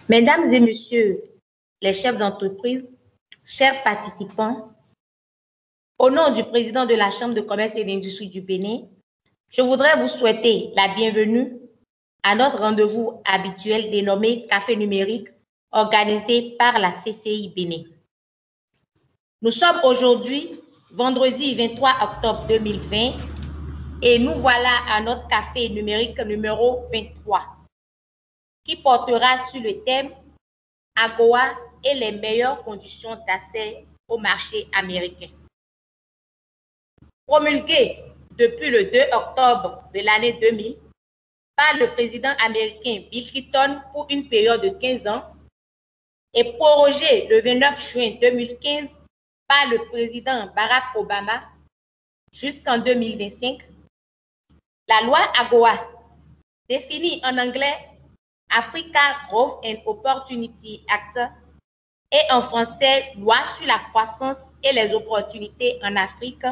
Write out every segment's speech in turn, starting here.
Mesdames et messieurs les chefs d'entreprise, chers participants, au nom du président de la Chambre de commerce et d'industrie du Bénin, je voudrais vous souhaiter la bienvenue à notre rendez-vous habituel dénommé Café numérique organisé par la CCI Bénin. Nous sommes aujourd'hui vendredi 23 octobre 2020 et nous voilà à notre café numérique numéro 23 qui portera sur le thème AGOA et les meilleures conditions d'accès au marché américain. Promulgué depuis le 2 octobre de l'année 2000 par le président américain Bill Clinton pour une période de 15 ans et prorogé le 29 juin 2015 par le président Barack Obama jusqu'en 2025, la loi AGOA, définie en anglais Africa Growth and Opportunity Act et en français Loi sur la croissance et les opportunités en Afrique,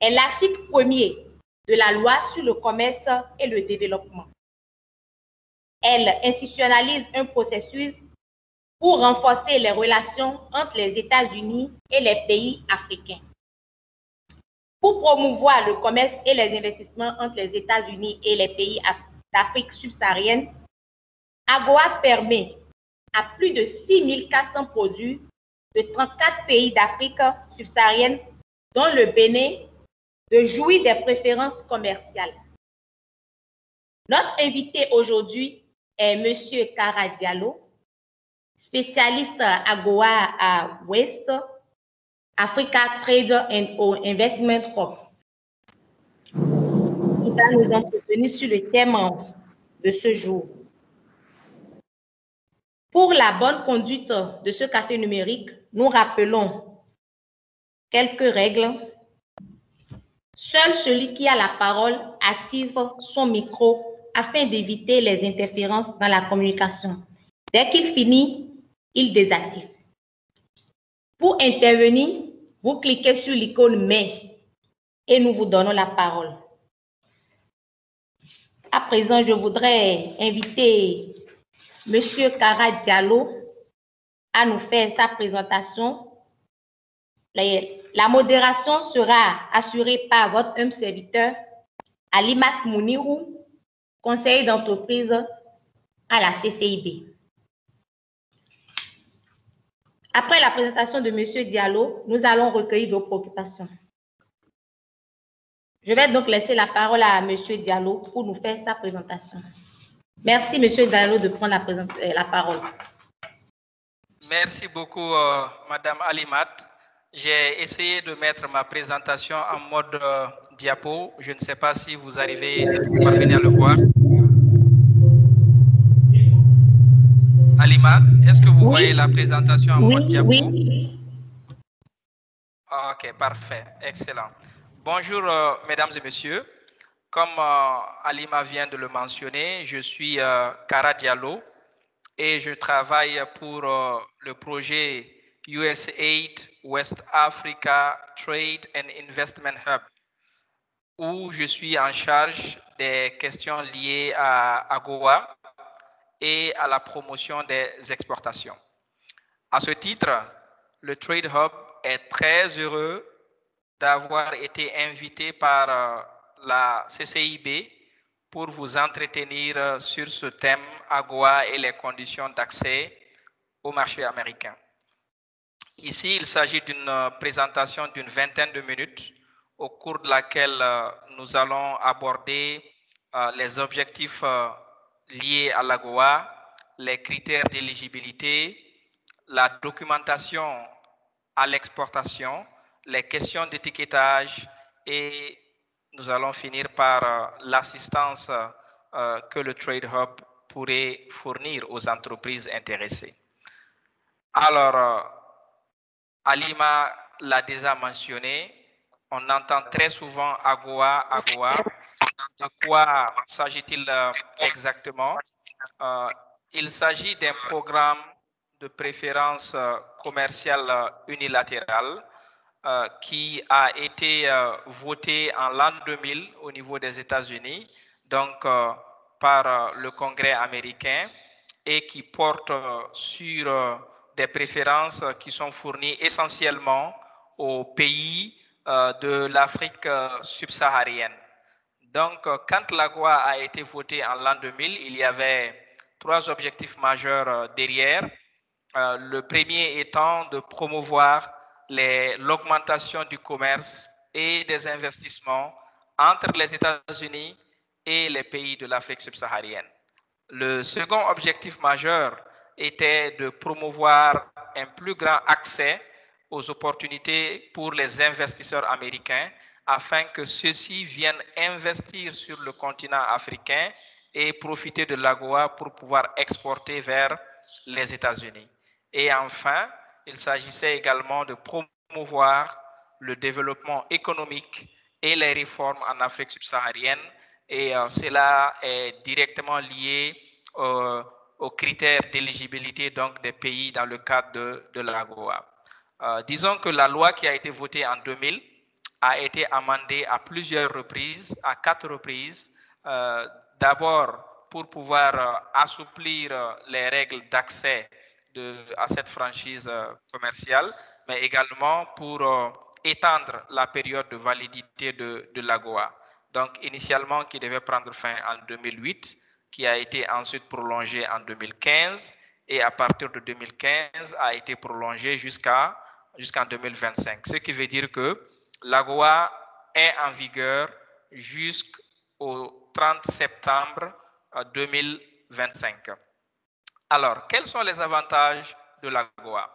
est l'article 1er de la loi sur le commerce et le développement. Elle institutionnalise un processus pour renforcer les relations entre les États-Unis et les pays africains. Pour promouvoir le commerce et les investissements entre les États-Unis et les pays d'Afrique subsaharienne, AGOA permet à plus de 6400 produits de 34 pays d'Afrique subsaharienne, dont le Bénin, de jouir des préférences commerciales. Notre invité aujourd'hui est M. Kara Diallo, spécialiste AGOA à West Africa Trade and Investment Hub. Il va nous entretenir sur le thème de ce jour. Pour la bonne conduite de ce café numérique, nous rappelons quelques règles. Seul celui qui a la parole active son micro afin d'éviter les interférences dans la communication. Dès qu'il finit, il désactive. Pour intervenir, vous cliquez sur l'icône « Main » et nous vous donnons la parole. À présent, je voudrais inviter M. Kara Diallo à nous faire sa présentation. La modération sera assurée par votre humble serviteur, Alimat Mounirou, conseiller d'entreprise à la CCIB. Après la présentation de M. Diallo, nous allons recueillir vos préoccupations. Je vais donc laisser la parole à M. Diallo pour nous faire sa présentation. Merci, M. Diallo, de prendre la parole. Merci beaucoup, Madame Alimat. J'ai essayé de mettre ma présentation en mode diapo. Je ne sais pas si vous parvenez à le voir. Alimat, est-ce que vous voyez la présentation en mode diapo? Oui. Ok, parfait. Excellent. Bonjour, mesdames et messieurs. Comme Alima vient de le mentionner, je suis Kara Diallo et je travaille pour le projet USAID West Africa Trade and Investment Hub, où je suis en charge des questions liées à AGOA et à la promotion des exportations. À ce titre, le Trade Hub est très heureux d'avoir été invité par la CCIB pour vous entretenir sur ce thème AGOA et les conditions d'accès au marché américain. Ici, il s'agit d'une présentation d'une vingtaine de minutes au cours de laquelle nous allons aborder les objectifs liés à l'AGOA, les critères d'éligibilité, la documentation à l'exportation, les questions d'étiquetage et nous allons finir par l'assistance que le Trade Hub pourrait fournir aux entreprises intéressées. Alors, Alima l'a déjà mentionné, on entend très souvent AGOA, AGOA. De quoi s'agit-il exactement? Il s'agit d'un programme de préférence commerciale unilatérale qui a été voté en l'an 2000 au niveau des États-Unis, donc par le Congrès américain, et qui porte sur des préférences qui sont fournies essentiellement aux pays de l'Afrique subsaharienne. Donc, quand l'AGOA a été votée en l'an 2000, il y avait 3 objectifs majeurs derrière. Le premier étant de promouvoir l'augmentation du commerce et des investissements entre les États-Unis et les pays de l'Afrique subsaharienne. Le second objectif majeur était de promouvoir un plus grand accès aux opportunités pour les investisseurs américains afin que ceux-ci viennent investir sur le continent africain et profiter de l'AGOA pour pouvoir exporter vers les États-Unis. Et enfin, il s'agissait également de promouvoir le développement économique et les réformes en Afrique subsaharienne, et cela est directement lié aux critères d'éligibilité donc des pays dans le cadre de l'AGOA. Disons que la loi qui a été votée en 2000 a été amendée à plusieurs reprises, à 4 reprises. D'abord pour pouvoir assouplir les règles d'accès à cette franchise commerciale, mais également pour étendre la période de validité de l'AGOA. Donc, initialement, qui devait prendre fin en 2008, qui a été ensuite prolongé en 2015, et à partir de 2015 a été prolongé jusqu'en 2025. Ce qui veut dire que l'AGOA est en vigueur jusqu'au 30 septembre 2025. Alors, quels sont les avantages de l'AGOA?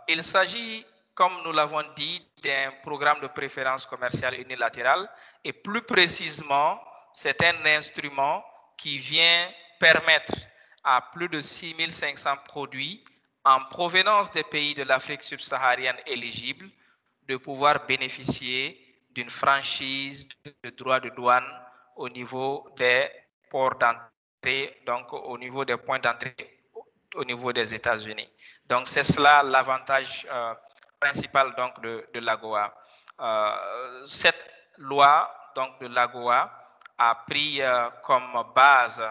Il s'agit, comme nous l'avons dit, d'un programme de préférence commerciale unilatérale et plus précisément, c'est un instrument qui vient permettre à plus de 6500 produits en provenance des pays de l'Afrique subsaharienne éligibles de pouvoir bénéficier d'une franchise de droits de douane au niveau des ports d'entrée, donc au niveau des points d'entrée au niveau des États-Unis. Donc c'est cela l'avantage principal donc de l'AGOA. Cette loi donc de l'AGOA a pris comme base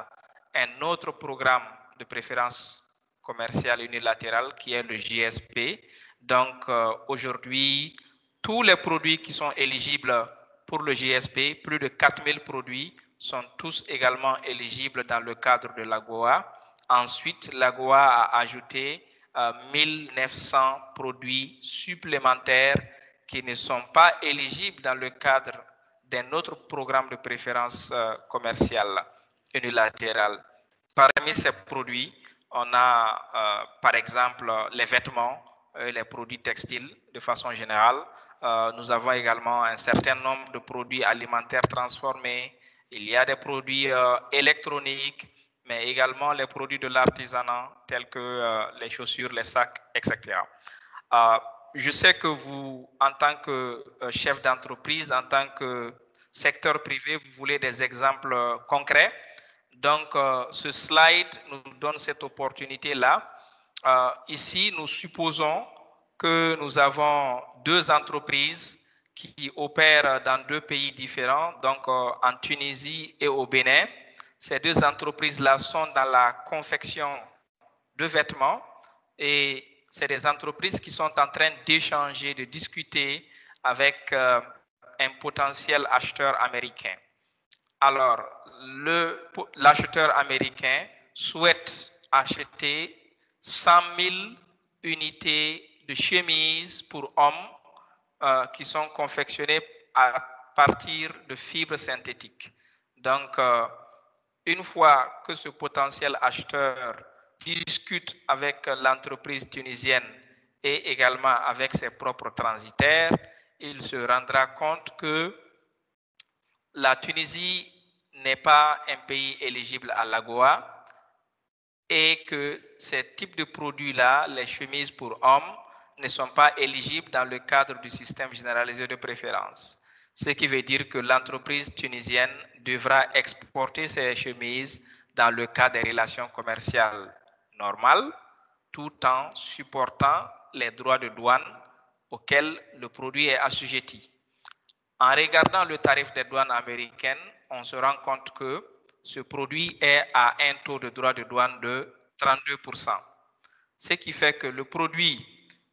un autre programme de préférence commerciale unilatérale qui est le GSP. Donc aujourd'hui, tous les produits qui sont éligibles pour le GSP, plus de 4000 produits, sont tous également éligibles dans le cadre de l'AGOA. Ensuite, l'AGOA a ajouté 1900 produits supplémentaires qui ne sont pas éligibles dans le cadre d'un autre programme de préférence commerciale unilatérale. Parmi ces produits, on a par exemple les vêtements, les produits textiles de façon générale. Nous avons également un certain nombre de produits alimentaires transformés. Il y a des produits électroniques, mais également les produits de l'artisanat, tels que les chaussures, les sacs, etc. Je sais que vous, en tant que chef d'entreprise, en tant que secteur privé, vous voulez des exemples concrets. Donc, ce slide nous donne cette opportunité-là. Ici, nous supposons que nous avons 2 entreprises qui opèrent dans 2 pays différents, donc en Tunisie et au Bénin. Ces 2 entreprises-là sont dans la confection de vêtements et c'est des entreprises qui sont en train d'échanger, de discuter avec un potentiel acheteur américain. Alors, l'acheteur américain souhaite acheter 100 000 unités de chemises pour hommes qui sont confectionnées à partir de fibres synthétiques. Donc, une fois que ce potentiel acheteur discute avec l'entreprise tunisienne et également avec ses propres transitaires, il se rendra compte que la Tunisie n'est pas un pays éligible à l'AGOA et que ces types de produits-là, les chemises pour hommes, ne sont pas éligibles dans le cadre du système généralisé de préférence. Ce qui veut dire que l'entreprise tunisienne devra exporter ces chemises dans le cadre des relations commerciales normales, tout en supportant les droits de douane auxquels le produit est assujetti. En regardant le tarif des douanes américaines, on se rend compte que ce produit est à un taux de droit de douane de 32%. Ce qui fait que le produit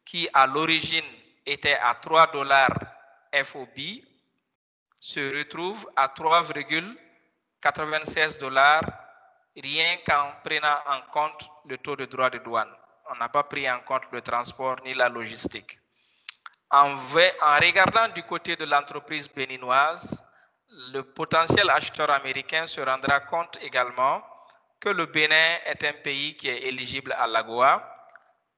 qui à l'origine était à 3 $ FOB se retrouve à 3,96 $ rien qu'en prenant en compte le taux de droit de douane. On n'a pas pris en compte le transport ni la logistique. En regardant du côté de l'entreprise béninoise, le potentiel acheteur américain se rendra compte également que le Bénin est un pays qui est éligible à l'AGOA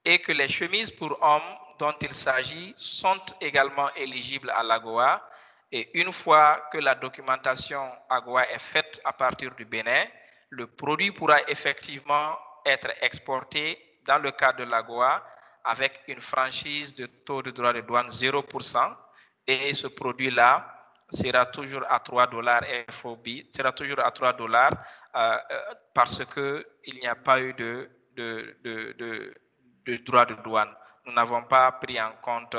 et que les chemises pour hommes dont il s'agit sont également éligibles à l'AGOA. Et une fois que la documentation AGOA est faite à partir du Bénin, le produit pourra effectivement être exporté dans le cadre de l'AGOA avec une franchise de taux de droit de douane 0%. Et ce produit-là sera toujours à 3 $ FOB, sera toujours à 3 $ parce qu'il n'y a pas eu de droit de douane. Nous n'avons pas pris en compte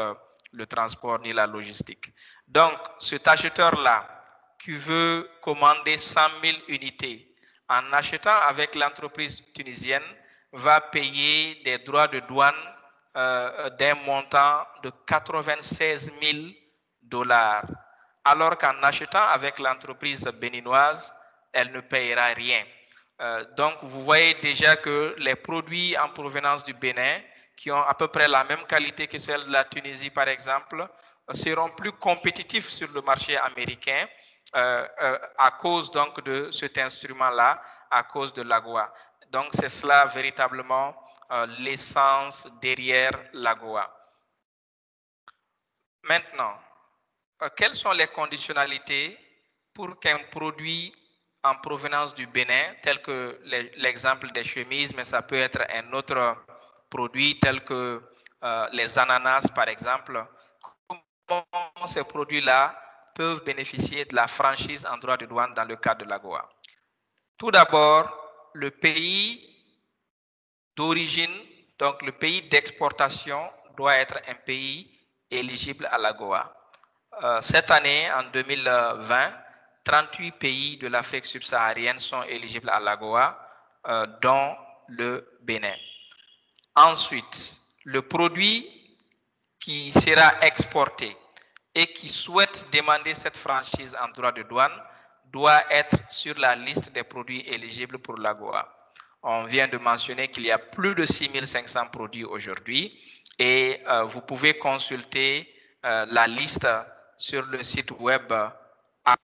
le transport ni la logistique. Donc, cet acheteur-là qui veut commander 100 000 unités, en achetant avec l'entreprise tunisienne, va payer des droits de douane d'un montant de 96 000 $, alors qu'en achetant avec l'entreprise béninoise, elle ne payera rien. Donc, vous voyez déjà que les produits en provenance du Bénin, qui ont à peu près la même qualité que celle de la Tunisie, par exemple, seront plus compétitifs sur le marché américain à cause donc de cet instrument-là, à cause de l'AGOA. Donc, c'est cela véritablement l'essence derrière l'AGOA. Maintenant, quelles sont les conditionnalités pour qu'un produit en provenance du Bénin, tel que l'exemple des chemises, mais ça peut être un autre produit tel que les ananas, par exemple, comment ces produits-là peuvent bénéficier de la franchise en droit de douane dans le cadre de l'AGOA? Tout d'abord, le pays d'origine, donc le pays d'exportation, doit être un pays éligible à l'AGOA. Cette année, en 2020, 38 pays de l'Afrique subsaharienne sont éligibles à l'AGOA, dont le Bénin. Ensuite, le produit qui sera exporté et qui souhaite demander cette franchise en droit de douane doit être sur la liste des produits éligibles pour l'AGOA. On vient de mentionner qu'il y a plus de 6500 produits aujourd'hui et vous pouvez consulter la liste sur le site web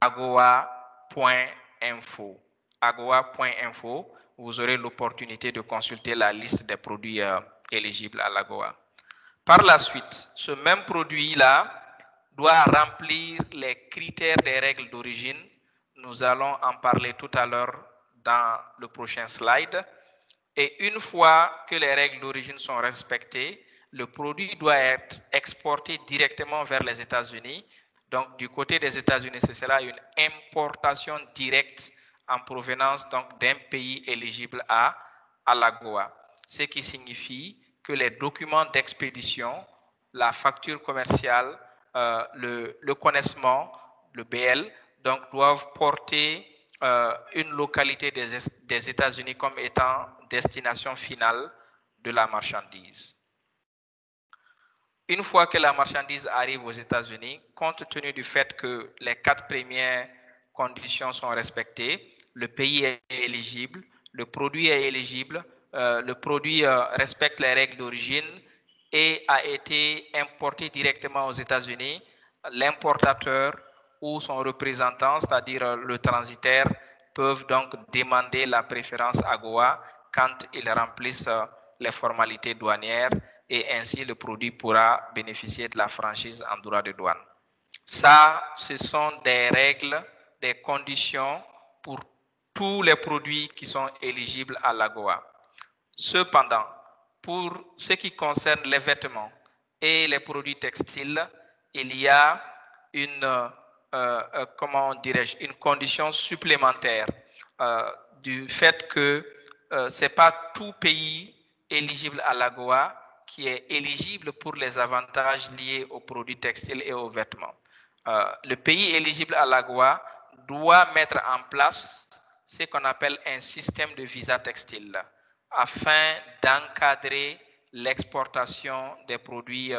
agoa.info. Agoa.info, vous aurez l'opportunité de consulter la liste des produits éligibles à l'AGOA. Par la suite, ce même produit-là doit remplir les critères des règles d'origine. Nous allons en parler tout à l'heure dans le prochain slide. Et une fois que les règles d'origine sont respectées, le produit doit être exporté directement vers les États-Unis. Donc, du côté des États-Unis, ce sera une importation directe en provenance d'un pays éligible à l'AGOA. Ce qui signifie que les documents d'expédition, la facture commerciale, le connaissement, le BL, donc doivent porter une localité des États-Unis comme étant destination finale de la marchandise. Une fois que la marchandise arrive aux États-Unis, compte tenu du fait que les 4 premières conditions sont respectées, le pays est éligible, le produit est éligible, le produit respecte les règles d'origine et a été importé directement aux États-Unis, l'importateur ou son représentant, c'est-à-dire le transitaire, peuvent donc demander la préférence AGOA quand ils remplissent les formalités douanières et ainsi le produit pourra bénéficier de la franchise en droit de douane. Ça, ce sont des règles, des conditions pour tous les produits qui sont éligibles à l'AGOA. Cependant, pour ce qui concerne les vêtements et les produits textiles, il y a une, une condition supplémentaire du fait que ce n'est pas tout pays éligible à l'AGOA qui est éligible pour les avantages liés aux produits textiles et aux vêtements. Le pays éligible à l'AGOA doit mettre en place ce qu'on appelle un système de visa textile. afin d'encadrer l'exportation des produits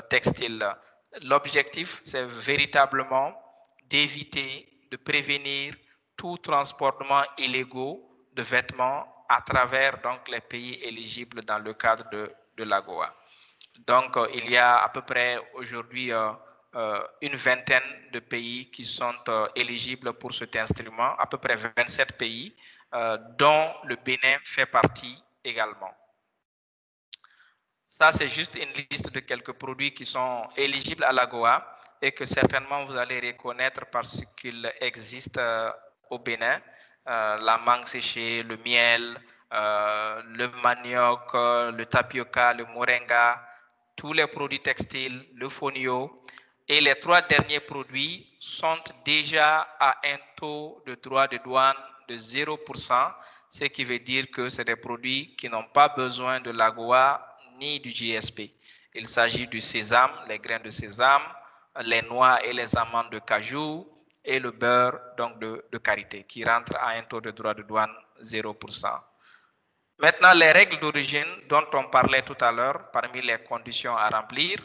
textiles. L'objectif, c'est véritablement d'éviter, de prévenir tout transportement illégaux de vêtements à travers donc, les pays éligibles dans le cadre de l'AGOA. Donc, il y a à peu près aujourd'hui une vingtaine de pays qui sont éligibles pour cet instrument, à peu près 27 pays, dont le Bénin fait partie également. Ça, c'est juste une liste de quelques produits qui sont éligibles à l'AGOA et que certainement vous allez reconnaître parce qu'il existe au Bénin. La mangue séchée, le miel, le manioc, le tapioca, le moringa, tous les produits textiles, le fonio. Et les 3 derniers produits sont déjà à un taux de droit de douane de 0%, ce qui veut dire que c'est des produits qui n'ont pas besoin de l'AGOA ni du GSP. Il s'agit du sésame, les grains de sésame, les noix et les amandes de cajou et le beurre donc de karité qui rentre à un taux de droit de douane 0%. Maintenant, les règles d'origine dont on parlait tout à l'heure, parmi les conditions à remplir,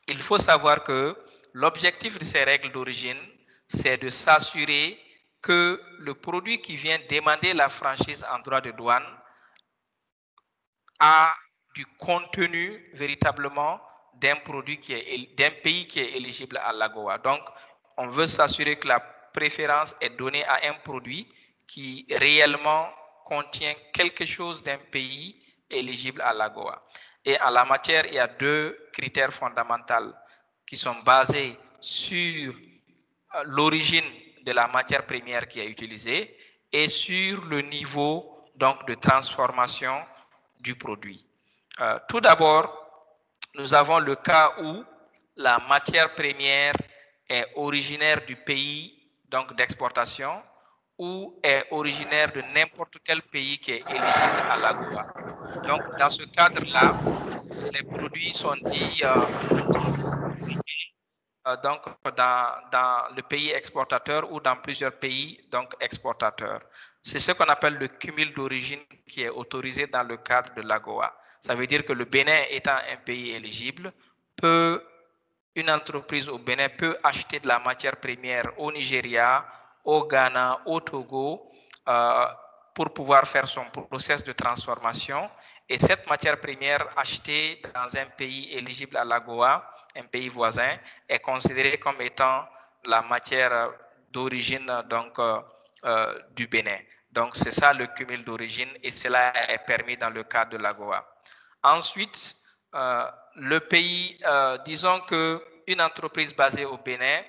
il faut savoir que l'objectif de ces règles d'origine, c'est de s'assurer que le produit qui vient demander la franchise en droit de douane a du contenu véritablement d'un produit d'un pays qui est éligible à l'AGOA. Donc, on veut s'assurer que la préférence est donnée à un produit qui réellement contient quelque chose d'un pays éligible à l'AGOA. Et en la matière, il y a 2 critères fondamentaux qui sont basés sur l'origine de la matière première qui est utilisée et sur le niveau donc, de transformation du produit. Tout d'abord, nous avons le cas où la matière première est originaire du pays donc d'exportation ou est originaire de n'importe quel pays qui est éligible à l'AGOA. Donc, dans ce cadre-là, les produits sont dits donc dans le pays exportateur ou dans plusieurs pays donc exportateurs. C'est ce qu'on appelle le cumul d'origine qui est autorisé dans le cadre de l'AGOA. Ça veut dire que le Bénin étant un pays éligible, une entreprise au Bénin peut acheter de la matière première au Nigeria, au Ghana, au Togo, pour pouvoir faire son processus de transformation. Et cette matière première achetée dans un pays éligible à l'AGOA, un pays voisin, est considérée comme étant la matière d'origine du Bénin. Donc, c'est ça le cumul d'origine et cela est permis dans le cadre de l'AGOA. Ensuite, le pays, disons qu'une entreprise basée au Bénin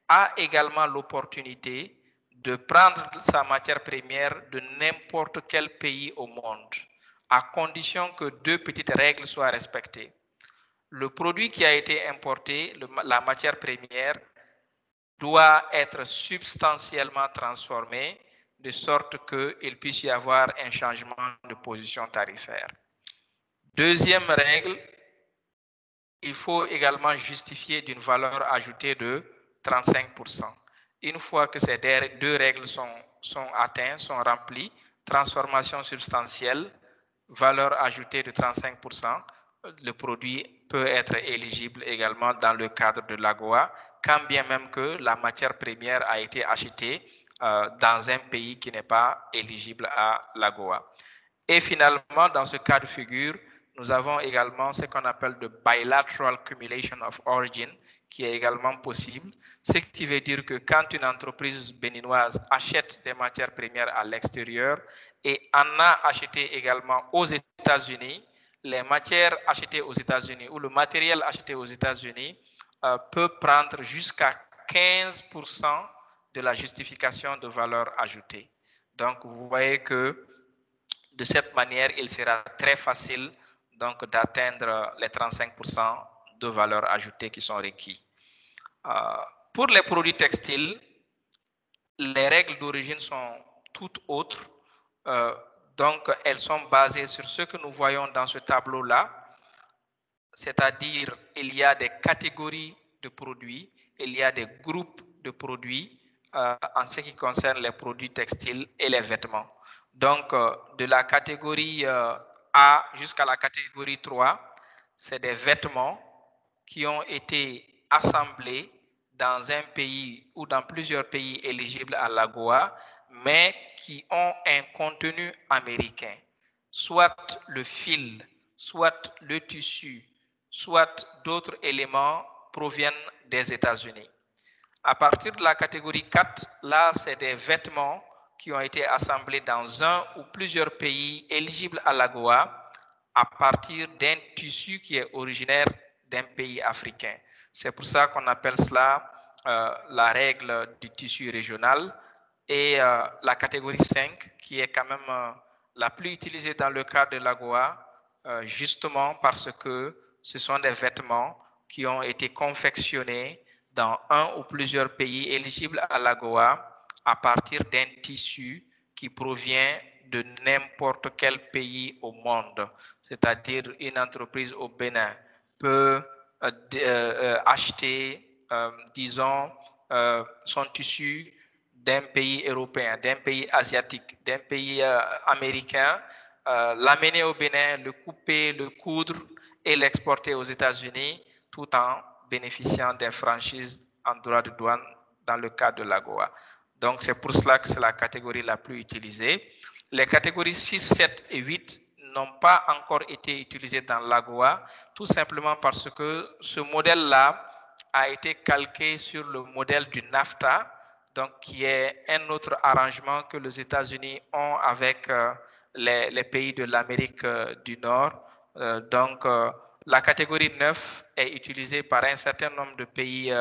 a également l'opportunité de prendre sa matière première de n'importe quel pays au monde, à condition que 2 petites règles soient respectées. Le produit qui a été importé, la matière première, doit être substantiellement transformé de sorte qu'il puisse y avoir un changement de position tarifaire. Deuxième règle, il faut également justifier d'une valeur ajoutée de 35%. Une fois que ces 2 règles sont atteintes, sont remplies, transformation substantielle, valeur ajoutée de 35%, le produit peut être éligible également dans le cadre de l'AGOA, quand bien même que la matière première a été achetée dans un pays qui n'est pas éligible à l'AGOA. Et finalement, dans ce cas de figure, nous avons également ce qu'on appelle le bilateral cumulation of origin, qui est également possible, ce qui veut dire que quand une entreprise béninoise achète des matières premières à l'extérieur et en a acheté également aux États-Unis, les matières achetées aux États-Unis ou le matériel acheté aux États-Unis peut prendre jusqu'à 15% de la justification de valeur ajoutée. Donc, vous voyez que de cette manière, il sera très facile donc d'atteindre les 35% de valeur ajoutée qui sont requis. Pour les produits textiles, les règles d'origine sont toutes autres. Donc, elles sont basées sur ce que nous voyons dans ce tableau-là, c'est-à-dire il y a des catégories de produits, il y a des groupes de produits en ce qui concerne les produits textiles et les vêtements. Donc, de la catégorie A jusqu'à la catégorie 3, c'est des vêtements qui ont été assemblés dans un pays ou dans plusieurs pays éligibles à l'AGOA, mais qui ont un contenu américain, soit le fil, soit le tissu, soit d'autres éléments proviennent des États-Unis. À partir de la catégorie 4, là, c'est des vêtements qui ont été assemblés dans un ou plusieurs pays éligibles à l'AGOA à partir d'un tissu qui est originaire d'un pays africain. C'est pour ça qu'on appelle cela la règle du tissu régional. Et la catégorie 5, qui est quand même la plus utilisée dans le cadre de l'AGOA, justement parce que ce sont des vêtements qui ont été confectionnés dans un ou plusieurs pays éligibles à l'AGOA à partir d'un tissu qui provient de n'importe quel pays au monde. C'est-à-dire une entreprise au Bénin peut acheter, disons, son tissu d'un pays européen, d'un pays asiatique, d'un pays américain, l'amener au Bénin, le couper, le coudre et l'exporter aux États-Unis tout en bénéficiant des franchises en droit de douane dans le cadre de l'AGOA. Donc, c'est pour cela que c'est la catégorie la plus utilisée. Les catégories 6, 7 et 8 n'ont pas encore été utilisées dans l'AGOA, tout simplement parce que ce modèle-là a été calqué sur le modèle du NAFTA, donc qui est un autre arrangement que les États-Unis ont avec les pays de l'Amérique du Nord. La catégorie 9 est utilisée par un certain nombre de pays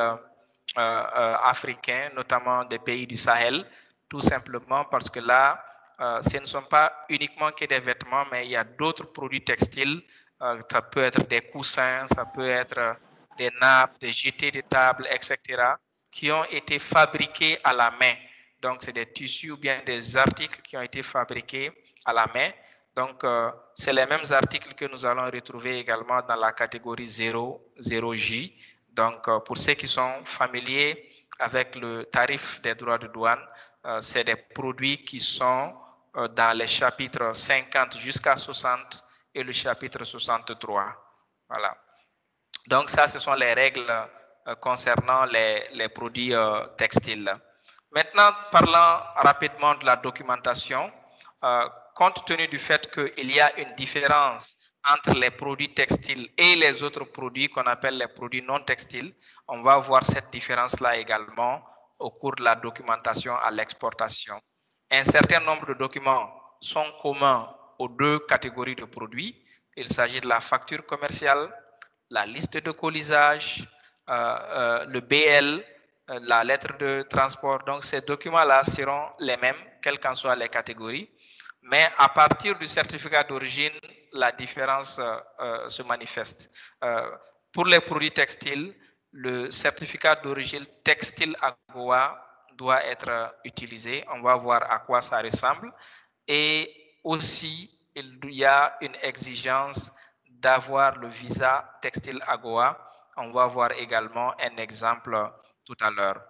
africains, notamment des pays du Sahel, tout simplement parce que là, ce ne sont pas uniquement que des vêtements, mais il y a d'autres produits textiles. Ça peut être des coussins, ça peut être des nappes, des jetés de table, etc., qui ont été fabriqués à la main. Donc, c'est des tissus ou bien des articles qui ont été fabriqués à la main. Donc, c'est les mêmes articles que nous allons retrouver également dans la catégorie 0J. Donc, pour ceux qui sont familiers avec le tarif des droits de douane, c'est des produits qui sont dans les chapitres 50 jusqu'à 60 et le chapitre 63. Voilà. Donc, ça, ce sont les règles concernant les produits textiles. Maintenant, parlant rapidement de la documentation, compte tenu du fait qu'il y a une différence entre les produits textiles et les autres produits qu'on appelle les produits non textiles, on va voir cette différence-là également au cours de la documentation à l'exportation. Un certain nombre de documents sont communs aux deux catégories de produits. Il s'agit de la facture commerciale, la liste de colisage, le BL, la lettre de transport. Donc, ces documents-là seront les mêmes, quelles qu'en soient les catégories. Mais à partir du certificat d'origine, la différence se manifeste. Pour les produits textiles, le certificat d'origine textile AGOA doit être utilisé. On va voir à quoi ça ressemble. Et aussi, il y a une exigence d'avoir le visa textile AGOA. On va voir également un exemple tout à l'heure.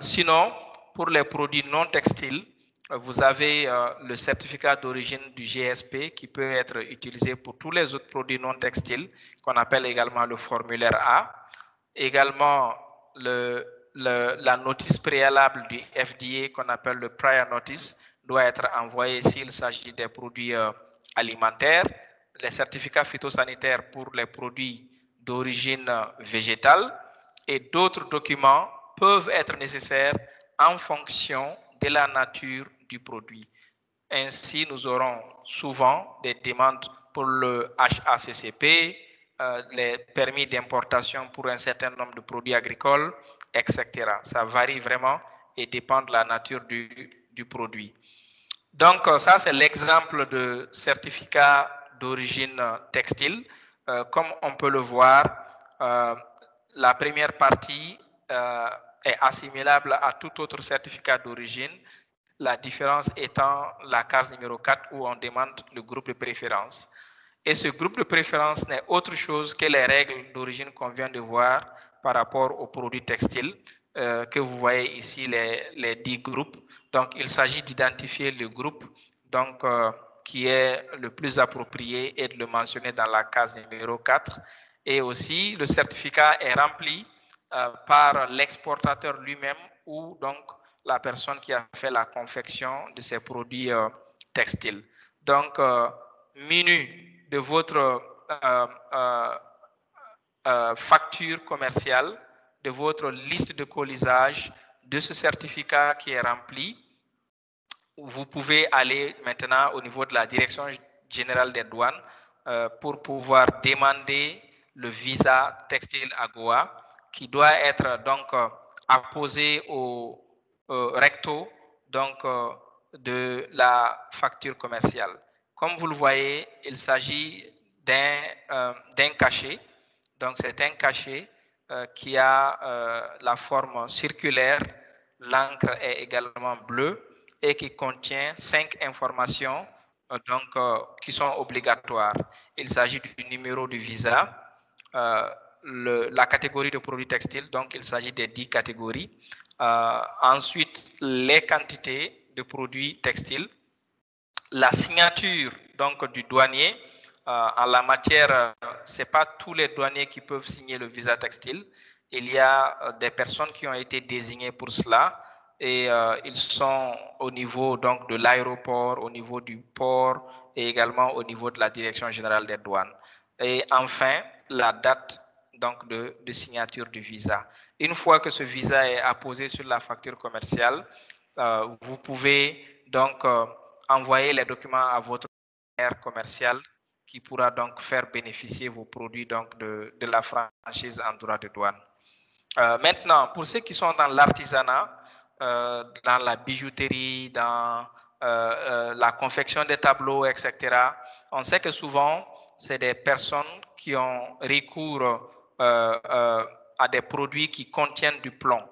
Sinon, pour les produits non textiles, vous avez le certificat d'origine du GSP qui peut être utilisé pour tous les autres produits non textiles, qu'on appelle également le formulaire A. Également, la notice préalable du FDA, qu'on appelle le prior notice, doit être envoyée s'il s'agit des produits alimentaires. Les certificats phytosanitaires pour les produits d'origine végétale et d'autres documents peuvent être nécessaires en fonction de la nature du produit. Ainsi, nous aurons souvent des demandes pour le HACCP, les permis d'importation pour un certain nombre de produits agricoles, etc. Ça varie vraiment et dépend de la nature du produit. Donc, ça, c'est l'exemple de certificat d'origine textile. Comme on peut le voir, la première partie est assimilable à tout autre certificat d'origine, la différence étant la case numéro 4 où on demande le groupe de préférence. Et ce groupe de préférence n'est autre chose que les règles d'origine qu'on vient de voir par rapport aux produits textiles, que vous voyez ici les 10 groupes. Donc, il s'agit d'identifier le groupe donc, qui est le plus approprié et de le mentionner dans la case numéro 4. Et aussi, le certificat est rempli par l'exportateur lui-même ou donc la personne qui a fait la confection de ces produits textiles. Donc, menu de votre facture commerciale, de votre liste de colisage, de ce certificat qui est rempli, vous pouvez aller maintenant au niveau de la Direction générale des douanes pour pouvoir demander le visa textile AGOA qui doit être donc apposé au recto donc, de la facture commerciale. Comme vous le voyez, il s'agit d'un cachet. Donc, c'est un cachet qui a la forme circulaire. L'encre est également bleue et qui contient 5 informations qui sont obligatoires. Il s'agit du numéro du visa, la catégorie de produits textiles, donc il s'agit des 10 catégories. Ensuite, les quantités de produits textiles, la signature donc, du douanier. En la matière, ce n'est pas tous les douaniers qui peuvent signer le visa textile. Il y a des personnes qui ont été désignées pour cela et ils sont au niveau donc, de l'aéroport, au niveau du port et également au niveau de la Direction générale des douanes. Et enfin, la date donc, de signature du visa. Une fois que ce visa est apposé sur la facture commerciale, vous pouvez donc envoyer les documents à votre partenaire commercial qui pourra donc faire bénéficier vos produits donc, de la franchise en droit de douane. Maintenant, pour ceux qui sont dans l'artisanat, dans la bijouterie, dans la confection des tableaux, etc., on sait que souvent, c'est des personnes qui ont recours à des produits qui contiennent du plomb.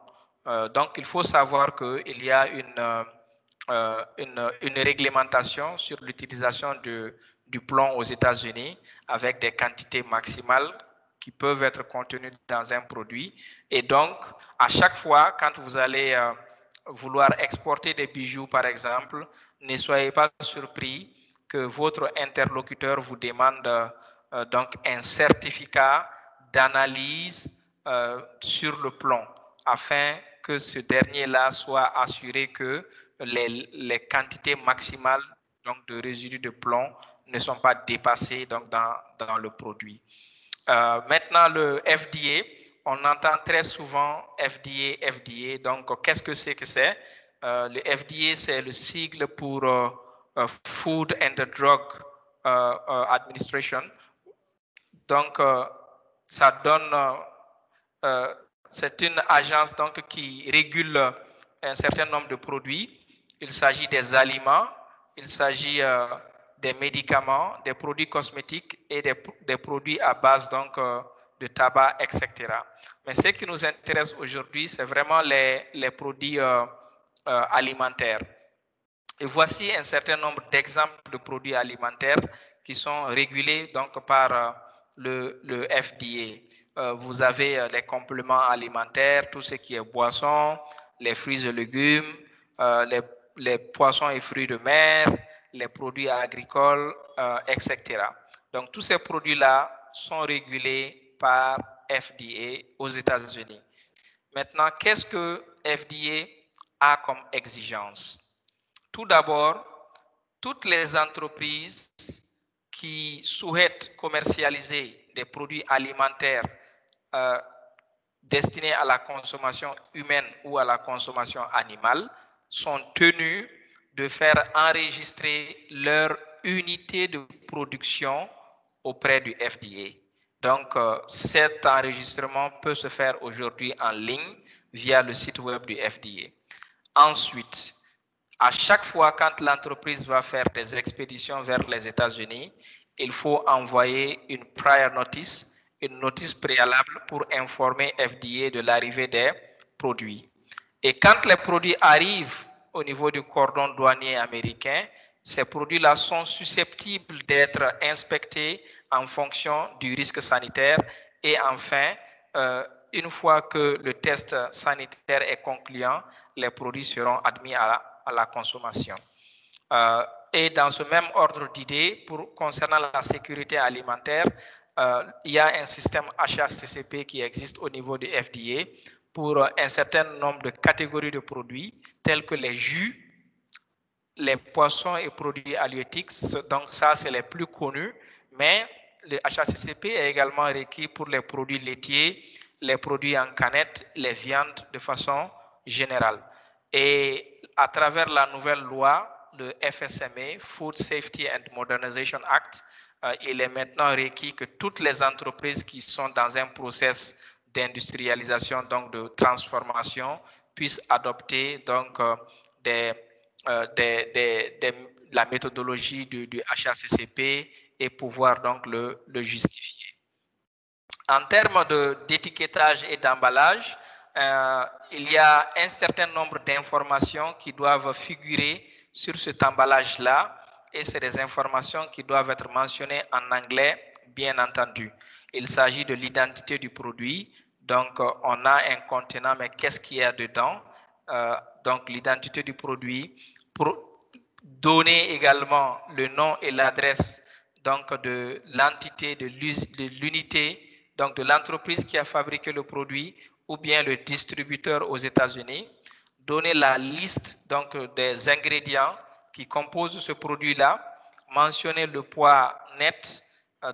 Donc, il faut savoir qu'il y a une réglementation sur l'utilisation du plomb aux États-Unis avec des quantités maximales qui peuvent être contenues dans un produit. Et donc, à chaque fois, quand vous allez vouloir exporter des bijoux, par exemple, ne soyez pas surpris que votre interlocuteur vous demande donc un certificat d'analyse sur le plomb, afin que ce dernier-là soit assuré que les quantités maximales donc, de résidus de plomb ne sont pas dépassées donc, dans le produit. Maintenant, le FDA, on entend très souvent FDA. Donc, qu'est-ce que c'est que c'est? Le FDA, c'est le sigle pour Food and Drug Administration. Donc, ça donne, c'est une agence donc, qui régule un certain nombre de produits. Il s'agit des aliments, il s'agit des médicaments, des produits cosmétiques et des produits à base donc, de tabac, etc. Mais ce qui nous intéresse aujourd'hui, c'est vraiment les produits alimentaires. Et voici un certain nombre d'exemples de produits alimentaires qui sont régulés donc, par le FDA. Vous avez les compléments alimentaires, tout ce qui est boissons, les fruits et légumes, les poissons et fruits de mer, les produits agricoles, etc. Donc, tous ces produits-là sont régulés par FDA aux États-Unis. Maintenant, qu'est-ce que FDA a comme exigence? Tout d'abord, toutes les entreprises qui souhaitent commercialiser des produits alimentaires destinés à la consommation humaine ou à la consommation animale sont tenues de faire enregistrer leur unité de production auprès du FDA. Donc, cet enregistrement peut se faire aujourd'hui en ligne via le site web du FDA. Ensuite, à chaque fois quand l'entreprise va faire des expéditions vers les États-Unis, il faut envoyer une prior notice, une notice préalable pour informer FDA de l'arrivée des produits. Et quand les produits arrivent au niveau du cordon douanier américain, ces produits-là sont susceptibles d'être inspectés en fonction du risque sanitaire. Et enfin, une fois que le test sanitaire est concluant, les produits seront admis à la consommation. Et dans ce même ordre d'idées, concernant la sécurité alimentaire, il y a un système HACCP qui existe au niveau du FDA pour un certain nombre de catégories de produits tels que les jus, les poissons et produits halieutiques. Donc ça, c'est les plus connus, mais le HACCP est également requis pour les produits laitiers, les produits en canette, les viandes de façon générale. Et à travers la nouvelle loi, le FSMA, Food Safety and Modernization Act, il est maintenant requis que toutes les entreprises qui sont dans un process d'industrialisation, donc de transformation, puissent adopter donc la méthodologie du HACCP et pouvoir donc le justifier. En termes d'étiquetage et d'emballage, il y a un certain nombre d'informations qui doivent figurer sur cet emballage-là, et c'est des informations qui doivent être mentionnées en anglais, bien entendu. Il s'agit de l'identité du produit. Donc, on a un contenant, mais qu'est-ce qu'il y a dedans? Donc, l'identité du produit. Pour donner également le nom et l'adresse donc de l'entité, de l'unité, donc de l'entreprise qui a fabriqué le produit ou bien le distributeur aux États-Unis. Donner la liste donc des ingrédients qui composent ce produit-là, mentionner le poids net,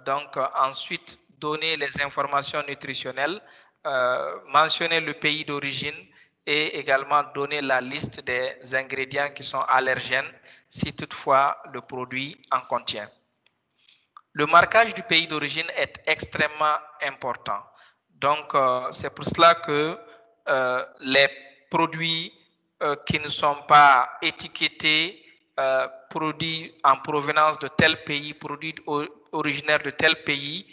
donc ensuite donner les informations nutritionnelles, mentionner le pays d'origine et également donner la liste des ingrédients qui sont allergènes si toutefois le produit en contient. Le marquage du pays d'origine est extrêmement important. Donc, c'est pour cela que les produits qui ne sont pas étiquetés, produits en provenance de tel pays, produits originaires de tel pays,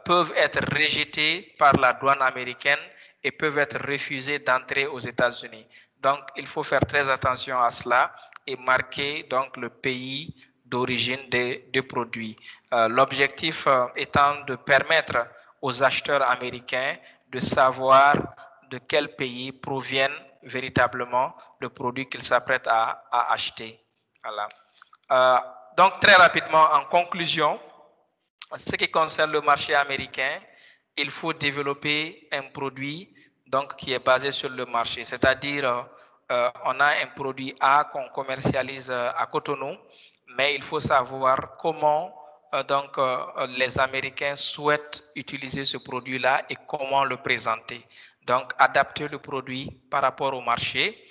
peuvent être rejetés par la douane américaine et peuvent être refusés d'entrer aux États-Unis. Donc, il faut faire très attention à cela et marquer donc le pays d'origine des produits. L'objectif étant de permettre aux acheteurs américains de savoir de quel pays proviennent véritablement le produit qu'ils s'apprêtent à acheter. Voilà. Donc, très rapidement, en conclusion, en ce qui concerne le marché américain, il faut développer un produit donc, qui est basé sur le marché, c'est-à-dire on a un produit A qu'on commercialise à Cotonou, mais il faut savoir comment les Américains souhaitent utiliser ce produit-là et comment le présenter. Donc, adapter le produit par rapport au marché,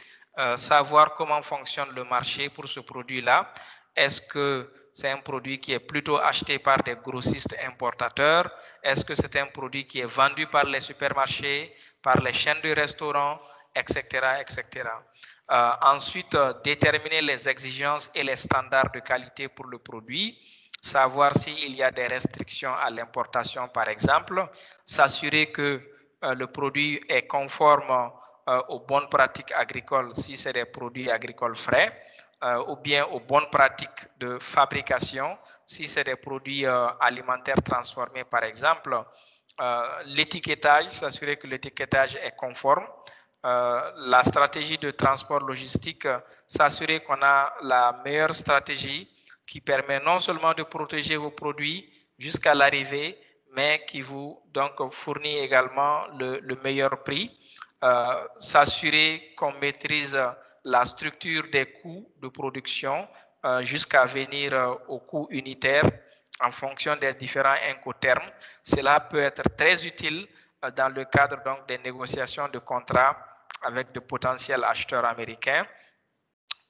savoir comment fonctionne le marché pour ce produit-là. Est-ce que c'est un produit qui est plutôt acheté par des grossistes importateurs? Est-ce que c'est un produit qui est vendu par les supermarchés, par les chaînes de restaurants, etc., etc. Ensuite, déterminer les exigences et les standards de qualité pour le produit, savoir s'il y a des restrictions à l'importation, par exemple, s'assurer que le produit est conforme aux bonnes pratiques agricoles si c'est des produits agricoles frais, ou bien aux bonnes pratiques de fabrication si c'est des produits alimentaires transformés, par exemple. L'étiquetage, s'assurer que l'étiquetage est conforme. La stratégie de transport logistique, s'assurer qu'on a la meilleure stratégie qui permet non seulement de protéger vos produits jusqu'à l'arrivée, mais qui vous donc fournit également le meilleur prix. S'assurer qu'on maîtrise la structure des coûts de production jusqu'à venir au coût unitaire en fonction des différents incoterms. Cela peut être très utile dans le cadre donc, des négociations de contrats avec de potentiels acheteurs américains.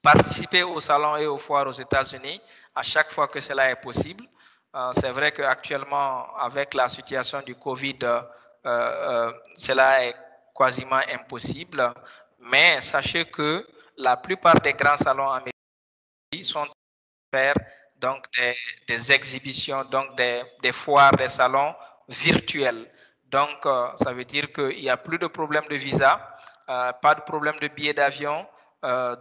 Participer au salon et aux foires aux États-Unis à chaque fois que cela est possible. C'est vrai qu'actuellement, avec la situation du Covid, cela est quasiment impossible. Mais sachez que la plupart des grands salons américains sont faire donc des exhibitions, donc des foires, des salons virtuels. Donc, ça veut dire qu'il n'y a plus de problème de visa, pas de problème de billets d'avion.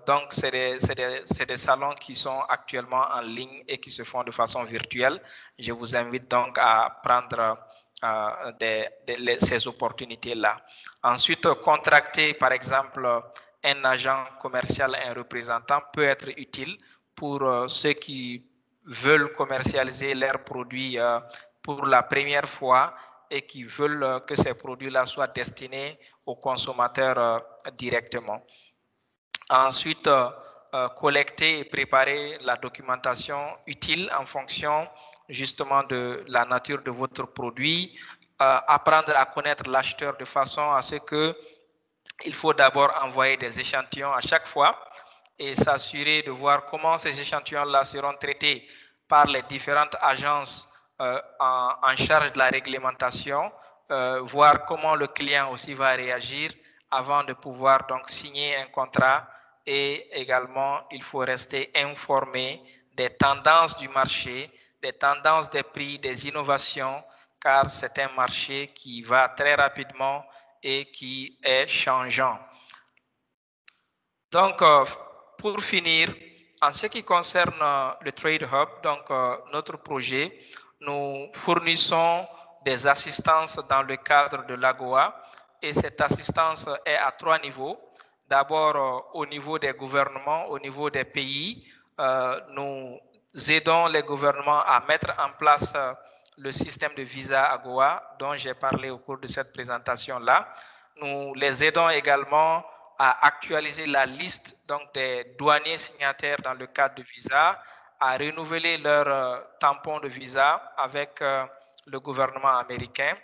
Donc, c'est des salons qui sont actuellement en ligne et qui se font de façon virtuelle. Je vous invite donc à prendre ces opportunités-là. Ensuite, contracter, par exemple, un agent commercial, un représentant peut être utile pour ceux qui veulent commercialiser leurs produits pour la première fois et qui veulent que ces produits-là soient destinés aux consommateurs directement. Ensuite, collecter et préparer la documentation utile en fonction justement de la nature de votre produit, apprendre à connaître l'acheteur de façon à ce que il faut d'abord envoyer des échantillons à chaque fois et s'assurer de voir comment ces échantillons-là seront traités par les différentes agences en charge de la réglementation, voir comment le client aussi va réagir avant de pouvoir donc signer un contrat. Et également, il faut rester informé des tendances du marché, des tendances des prix, des innovations, car c'est un marché qui va très rapidement et qui est changeant. Donc, pour finir, en ce qui concerne le Trade Hub, donc notre projet, nous fournissons des assistances dans le cadre de l'AGOA et cette assistance est à 3 niveaux. D'abord, au niveau des gouvernements, au niveau des pays, nous aidons les gouvernements à mettre en place le système de visa AGOA dont j'ai parlé au cours de cette présentation-là. Nous les aidons également à actualiser la liste donc, des douaniers signataires dans le cadre de visa, à renouveler leur tampon de visa avec le gouvernement américain.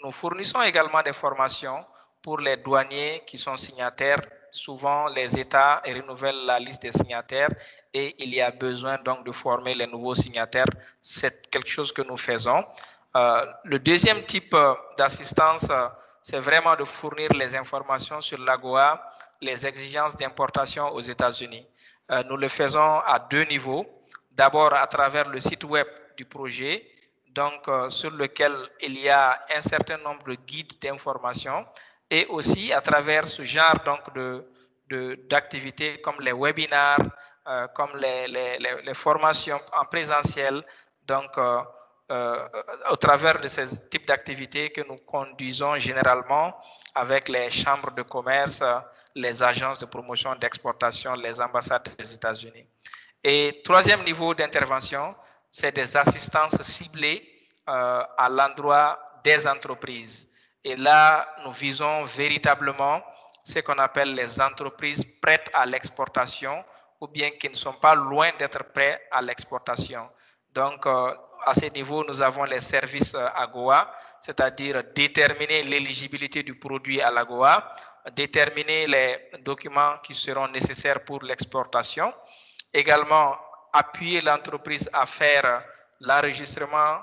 Nous fournissons également des formations pour les douaniers qui sont signataires. Souvent, les États renouvellent la liste des signataires et il y a besoin donc de former les nouveaux signataires. C'est quelque chose que nous faisons. Le deuxième type d'assistance, c'est vraiment de fournir les informations sur l'AGOA, les exigences d'importation aux États-Unis. Nous le faisons à 2 niveaux. D'abord à travers le site web du projet, donc sur lequel il y a un certain nombre de guides d'information et aussi à travers ce genre donc d'activités comme les webinaires, comme les formations en présentiel, donc au travers de ces types d'activités que nous conduisons généralement avec les chambres de commerce, les agences de promotion d'exportation, les ambassades des États-Unis. Et troisième niveau d'intervention, c'est des assistances ciblées à l'endroit des entreprises. Et là, nous visons véritablement ce qu'on appelle les entreprises prêtes à l'exportation ou bien qui ne sont pas loin d'être prêtes à l'exportation. Donc, à ce niveau, nous avons les services AGOA, c'est-à-dire déterminer l'éligibilité du produit à l'AGOA, déterminer les documents qui seront nécessaires pour l'exportation, également appuyer l'entreprise à faire l'enregistrement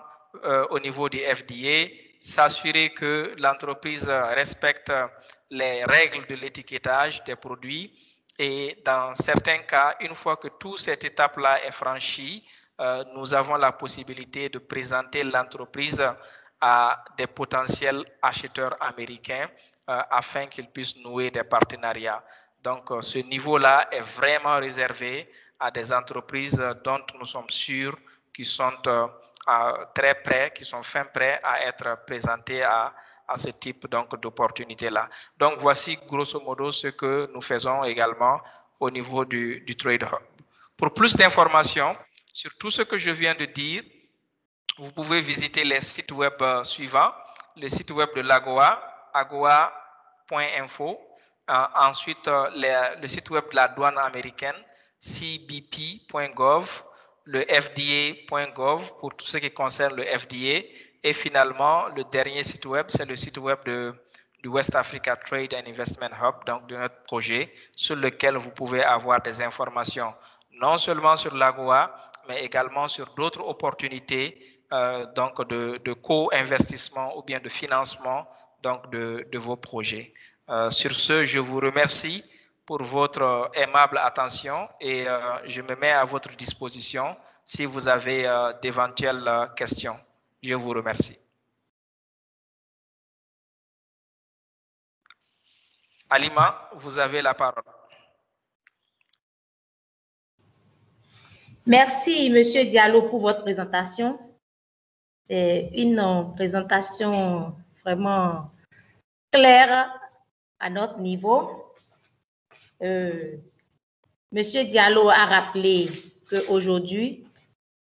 au niveau du FDA, s'assurer que l'entreprise respecte les règles de l'étiquetage des produits et dans certains cas, une fois que toute cette étape-là est franchie, nous avons la possibilité de présenter l'entreprise à des potentiels acheteurs américains afin qu'ils puissent nouer des partenariats. Donc, ce niveau-là est vraiment réservé à des entreprises dont nous sommes sûrs qui sont très prêts, qui sont fin prêts à être présentés à ce type d'opportunité-là. Donc, voici grosso modo ce que nous faisons également au niveau du Trade Hub. Pour plus d'informations sur tout ce que je viens de dire, vous pouvez visiter les sites web suivants. Le site web de l'AGOA, agoa.info. Ensuite, le site web de la douane américaine, cbp.gov, le fda.gov pour tout ce qui concerne le FDA. Et finalement, le dernier site web, c'est le site web du West Africa Trade and Investment Hub, donc de notre projet, sur lequel vous pouvez avoir des informations, non seulement sur l'AGOA, mais également sur d'autres opportunités donc de co-investissement ou bien de financement donc de vos projets. Sur ce, je vous remercie pour votre aimable attention et je me mets à votre disposition si vous avez d'éventuelles questions. Je vous remercie. Alima, vous avez la parole. Merci, Monsieur Diallo, pour votre présentation. C'est une présentation vraiment claire à notre niveau. Monsieur Diallo a rappelé qu'aujourd'hui,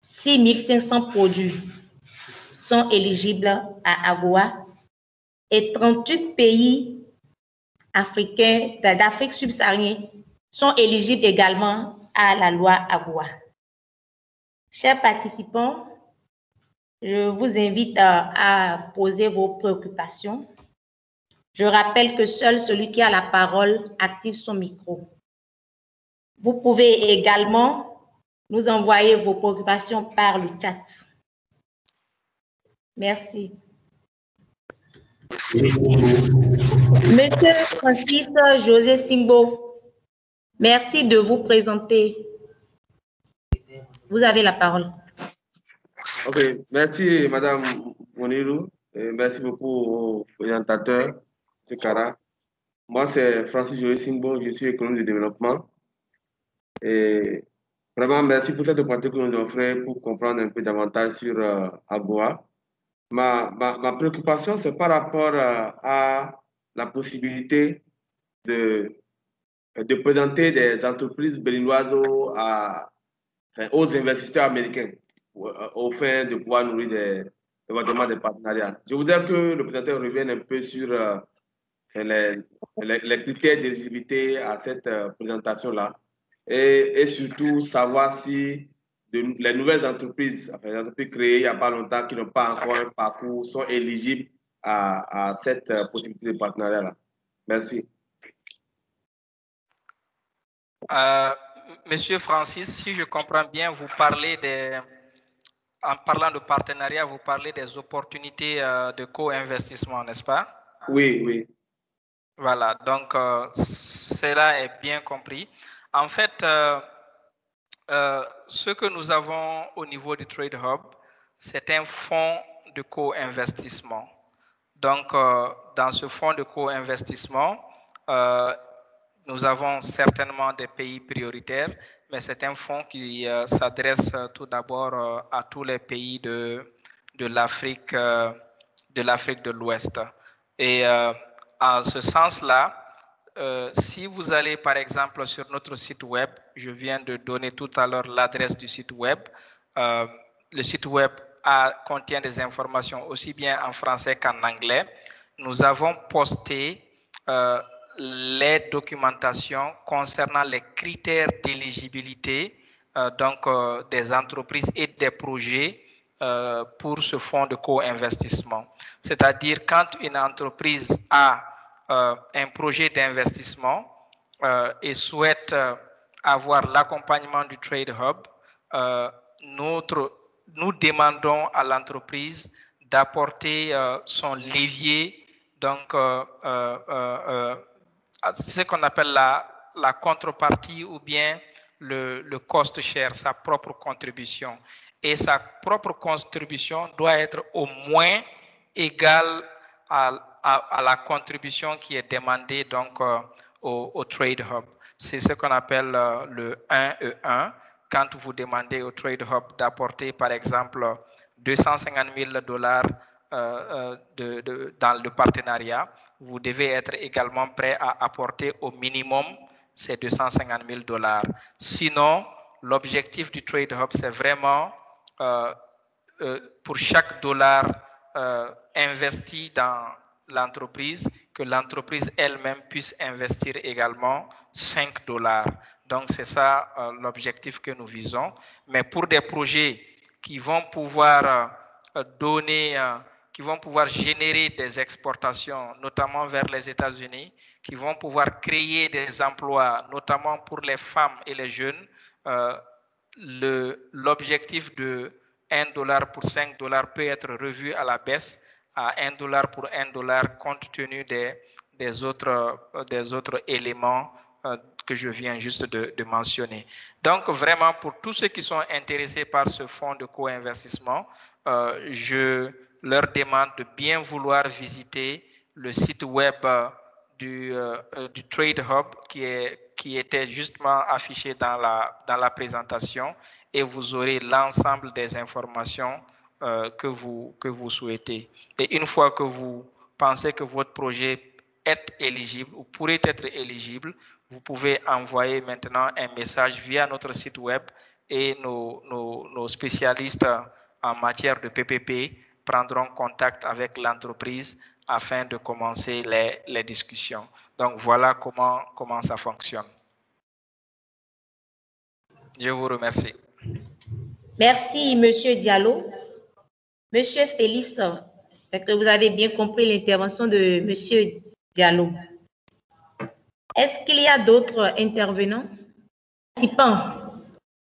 6500 produits sont éligibles à AGOA et 38 pays africains d'Afrique subsaharienne sont éligibles également à la loi AGOA. Chers participants, je vous invite à poser vos préoccupations. Je rappelle que seul celui qui a la parole active son micro. Vous pouvez également nous envoyer vos préoccupations par le chat. Merci. Monsieur Francis José Simbo, merci de vous présenter. Vous avez la parole. Ok, merci Madame Monirou, et merci beaucoup au présentateur, M. Kara. Moi, c'est Francis José Simbo, je suis économiste de développement. Et vraiment, merci pour cette opportunité que vous nous offrez pour comprendre un peu davantage sur AGOA. Ma préoccupation, c'est par rapport à la possibilité de présenter des entreprises béninoises aux investisseurs américains au fin de pouvoir nourrir éventuellement des partenariats. Je voudrais que le présentateur revienne un peu sur les critères d'éligibilité à cette présentation-là et surtout savoir si les nouvelles entreprises, enfin, les entreprises créées il n'y a pas longtemps qui n'ont pas encore un parcours sont éligibles à cette possibilité de partenariat-là. Merci. Monsieur Francis, si je comprends bien, vous parlez en parlant de partenariat, vous parlez des opportunités de co-investissement, n'est-ce pas? Oui, oui. Voilà, donc cela est bien compris. En fait, ce que nous avons au niveau du Trade Hub, c'est un fonds de co-investissement. Donc, dans ce fonds de co-investissement, nous avons certainement des pays prioritaires, mais c'est un fonds qui s'adresse tout d'abord à tous les pays de l'Afrique de l'Ouest. Et en ce sens-là, si vous allez par exemple sur notre site web, je viens de donner tout à l'heure l'adresse du site web. Le site web contient des informations aussi bien en français qu'en anglais. Nous avons posté les documentations concernant les critères d'éligibilité des entreprises et des projets pour ce fonds de co-investissement. C'est-à-dire quand une entreprise a un projet d'investissement et souhaite avoir l'accompagnement du Trade Hub, nous demandons à l'entreprise d'apporter son levier, donc ce qu'on appelle la contrepartie ou bien le cost share, sa propre contribution. Et sa propre contribution doit être au moins égale à la contribution qui est demandée donc, au Trade Hub. C'est ce qu'on appelle le 1E1. Quand vous demandez au Trade Hub d'apporter, par exemple, $250 000 dans le partenariat, vous devez être également prêt à apporter au minimum ces $250 000. Sinon, l'objectif du Trade Hub, c'est vraiment pour chaque dollar investi dans l'entreprise, que l'entreprise elle-même puisse investir également $5. Donc, c'est ça l'objectif que nous visons. Mais pour des projets qui vont pouvoir qui vont pouvoir générer des exportations, notamment vers les États-Unis, qui vont pouvoir créer des emplois, notamment pour les femmes et les jeunes, l'objectif de $1 pour $5 peut être revu à la baisse à $1 pour $1 compte tenu des autres éléments que je viens juste de mentionner. Donc, vraiment, pour tous ceux qui sont intéressés par ce fonds de co-investissement, je leur demande de bien vouloir visiter le site web du Trade Hub qui était justement affiché dans la présentation, et vous aurez l'ensemble des informations que vous souhaitez. Et une fois que vous pensez que votre projet est éligible ou pourrait être éligible, vous pouvez envoyer maintenant un message via notre site web et nos spécialistes en matière de PPP prendront contact avec l'entreprise afin de commencer les discussions. Donc, voilà comment ça fonctionne. Je vous remercie. Merci, Monsieur Diallo. Monsieur Félix, j'espère que vous avez bien compris l'intervention de Monsieur Diallo. Est-ce qu'il y a d'autres intervenants? Participants,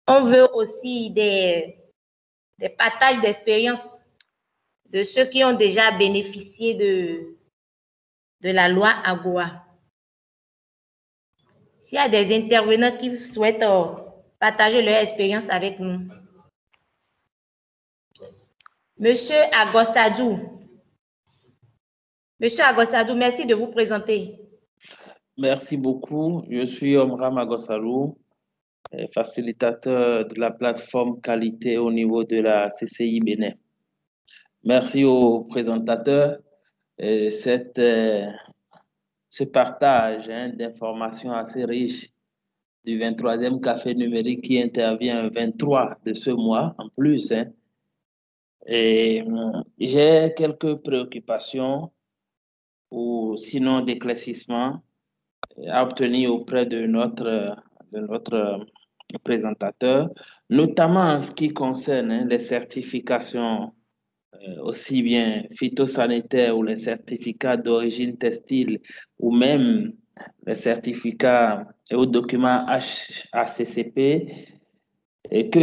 on veut aussi des partages d'expérience de ceux qui ont déjà bénéficié de la loi AGOA. S'il y a des intervenants qui souhaitent partager leur expérience avec nous. Monsieur Agossadou. Monsieur Agossadou, merci de vous présenter. Merci beaucoup. Je suis Omram Agossadou, facilitateur de la plateforme qualité au niveau de la CCI Bénin. Merci aux présentateurs. Ce partage d'informations assez riche du 23e café numérique qui intervient le 23 de ce mois en plus. Et j'ai quelques préoccupations ou sinon d'éclaircissement à obtenir auprès de notre présentateur, notamment en ce qui concerne les certifications aussi bien phytosanitaires ou les certificats d'origine textile ou même les certificats et aux documents HACCP et que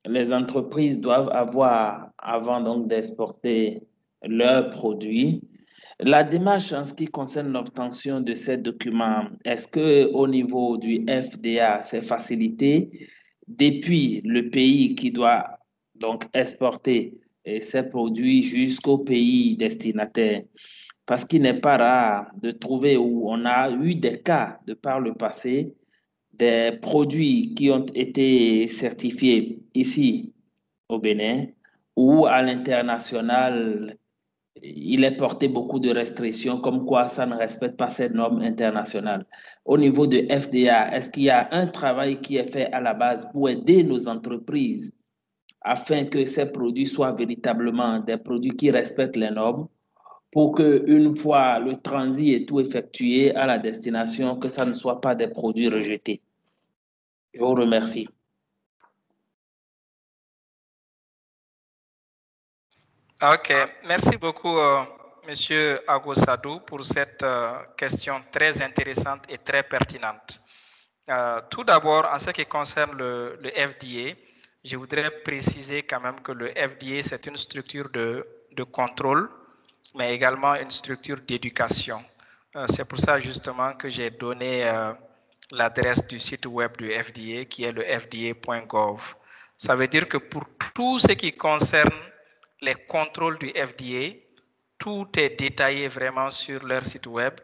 les entreprises doivent avoir avant donc d'exporter leurs produits. La démarche en ce qui concerne l'obtention de ces documents, est-ce qu'au niveau du FDA, c'est facilité depuis le pays qui doit donc exporter ces produits jusqu'au pays destinataire? Parce qu'il n'est pas rare de trouver où on a eu des cas de par le passé, des produits qui ont été certifiés ici au Bénin ou à l'international. Il est porté beaucoup de restrictions comme quoi ça ne respecte pas ces normes internationales. Au niveau de FDA, est-ce qu'il y a un travail qui est fait à la base pour aider nos entreprises afin que ces produits soient véritablement des produits qui respectent les normes pour qu'une fois le transit et tout effectué à la destination, que ça ne soit pas des produits rejetés? Je vous remercie. Ok, merci beaucoup, Monsieur Agossadou, pour cette question très intéressante et très pertinente. Tout d'abord, en ce qui concerne le FDA, je voudrais préciser quand même que le FDA, c'est une structure de contrôle, mais également une structure d'éducation. C'est pour ça justement que j'ai donné l'adresse du site web du FDA, qui est le fda.gov. Ça veut dire que pour tout ce qui concerne les contrôles du FDA, tout est détaillé vraiment sur leur site web.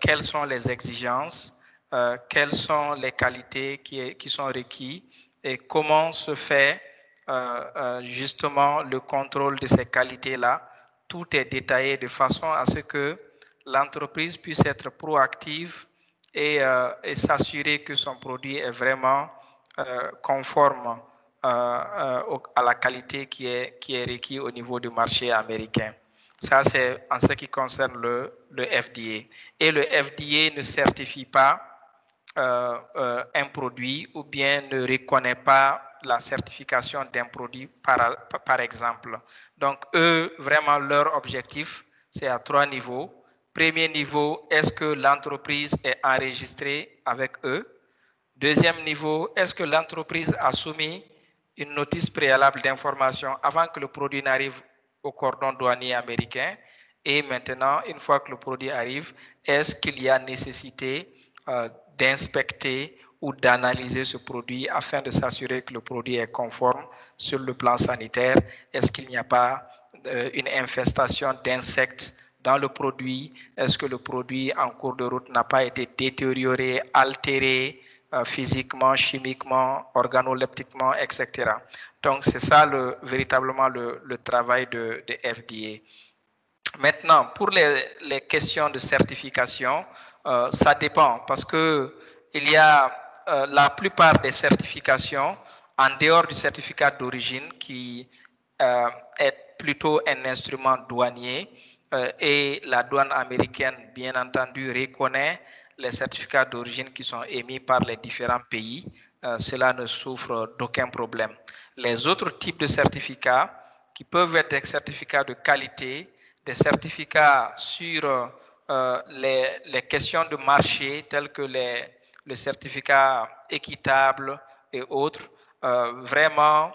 Quelles sont les exigences, quelles sont les qualités qui sont requises et comment se fait justement le contrôle de ces qualités-là. Tout est détaillé de façon à ce que l'entreprise puisse être proactive et s'assurer que son produit est vraiment conforme à la qualité qui est requise au niveau du marché américain. Ça, c'est en ce qui concerne le FDA. Et le FDA ne certifie pas un produit ou bien ne reconnaît pas la certification d'un produit, par exemple. Donc, eux, vraiment, leur objectif, c'est à 3 niveaux. Premier niveau, est-ce que l'entreprise est enregistrée avec eux? Deuxième niveau, est-ce que l'entreprise a soumis une notice préalable d'information avant que le produit n'arrive au cordon douanier américain? Et maintenant, une fois que le produit arrive, est-ce qu'il y a nécessité d'inspecter ou d'analyser ce produit afin de s'assurer que le produit est conforme sur le plan sanitaire? Est-ce qu'il n'y a pas une infestation d'insectes dans le produit? Est-ce que le produit en cours de route n'a pas été détérioré, altéré physiquement, chimiquement, organoleptiquement, etc. Donc, c'est ça véritablement le travail de FDA. Maintenant, pour les questions de certification, ça dépend parce qu'il y a la plupart des certifications, en dehors du certificat d'origine qui est plutôt un instrument douanier, et la douane américaine, bien entendu, reconnaît les certificats d'origine qui sont émis par les différents pays. Cela ne souffre d'aucun problème. Les autres types de certificats, qui peuvent être des certificats de qualité, des certificats sur les questions de marché, tels que le certificat équitable et autres, vraiment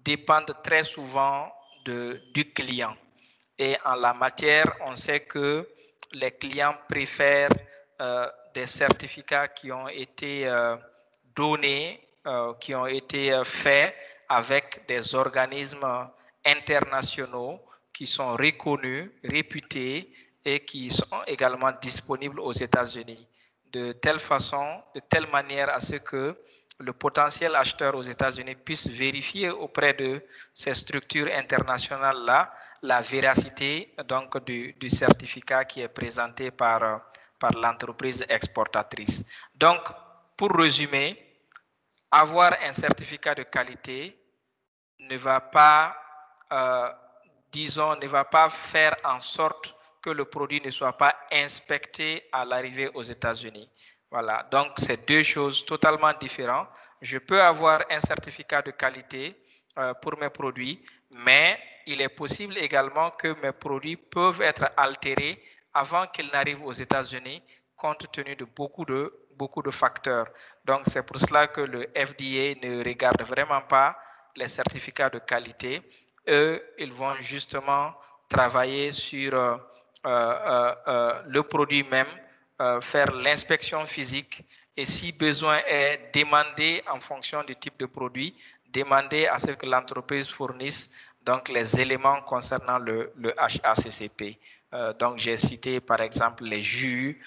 dépendent très souvent du client. Et en la matière, on sait que les clients préfèrent des certificats qui ont été donnés, qui ont été faits avec des organismes internationaux qui sont reconnus, réputés et qui sont également disponibles aux États-Unis. De telle façon, de telle manière à ce que le potentiel acheteur aux États-Unis puisse vérifier auprès de ces structures internationales-là la véracité donc, du certificat qui est présenté par l'entreprise exportatrice. Donc, pour résumer, avoir un certificat de qualité ne va pas, disons, ne va pas faire en sorte que le produit ne soit pas inspecté à l'arrivée aux États-Unis. Voilà, donc c'est deux choses totalement différentes. Je peux avoir un certificat de qualité pour mes produits, mais il est possible également que mes produits peuvent être altérés avant qu'ils n'arrivent aux États-Unis, compte tenu de beaucoup de facteurs. Donc c'est pour cela que le FDA ne regarde vraiment pas les certificats de qualité. Eux, ils vont justement travailler sur le produit même, faire l'inspection physique et si besoin est demander en fonction du type de produit, demander à ce que l'entreprise fournisse donc les éléments concernant le HACCP. Donc j'ai cité par exemple les jus,